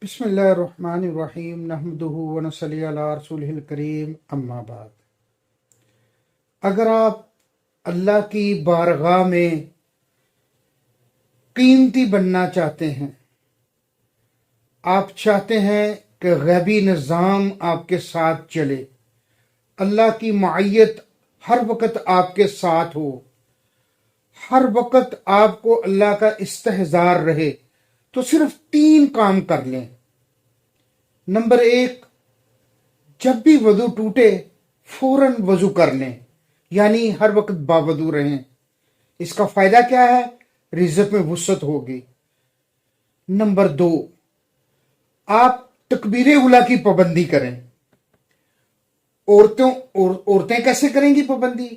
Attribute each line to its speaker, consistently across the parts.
Speaker 1: बिस्मिल्लाहिर्रहमानिर्रहीम नहमदुहु व नसल्ली अला रसूलिहिल करीम अम्मा बाद। अगर आप अल्लाह की बारगाह में कीमती बनना चाहते हैं, आप चाहते हैं कि गैबी निज़ाम आपके साथ चले, अल्लाह की मअय्यत हर वक्त आपके साथ हो, हर वक्त आपको अल्लाह का इस्तेहज़ार रहे, तो सिर्फ 3 काम कर लें। नंबर 1, जब भी वजू टूटे फौरन वजू कर लें, यानी हर वक्त बावजू रहें। इसका फायदा क्या है? रिज़्क में वुसअत होगी। नंबर 2, आप तकबीर उला की पाबंदी करें। औरतें कैसे करेंगी पाबंदी?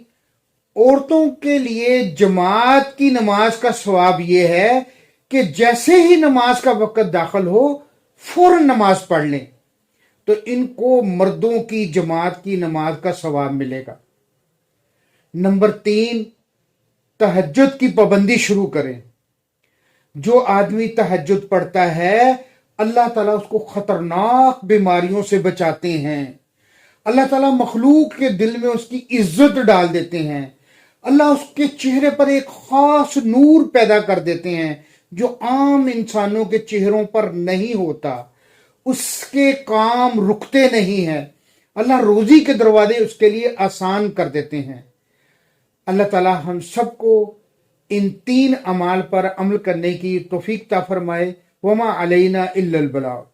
Speaker 1: औरतों के लिए जमात की नमाज का सवाब यह है कि जैसे ही नमाज का वक्त दाखिल हो फौरन नमाज पढ़ लें, तो इनको मर्दों की जमात की नमाज का सवाब मिलेगा। नंबर 3, तहज्जुद की पाबंदी शुरू करें। जो आदमी तहज्जुद पढ़ता है अल्लाह ताला उसको खतरनाक बीमारियों से बचाते हैं। अल्लाह ताला मखलूक के दिल में उसकी इज्जत डाल देते हैं। अल्लाह उसके चेहरे पर एक खास नूर पैदा कर देते हैं जो आम इंसानों के चेहरों पर नहीं होता। उसके काम रुकते नहीं हैं। अल्लाह रोजी के दरवाजे उसके लिए आसान कर देते हैं। अल्लाह ताला हम सबको इन 3 अमाल पर अमल करने की तौफीक ता फरमाए। वमा अलैना इल्लल बलाग।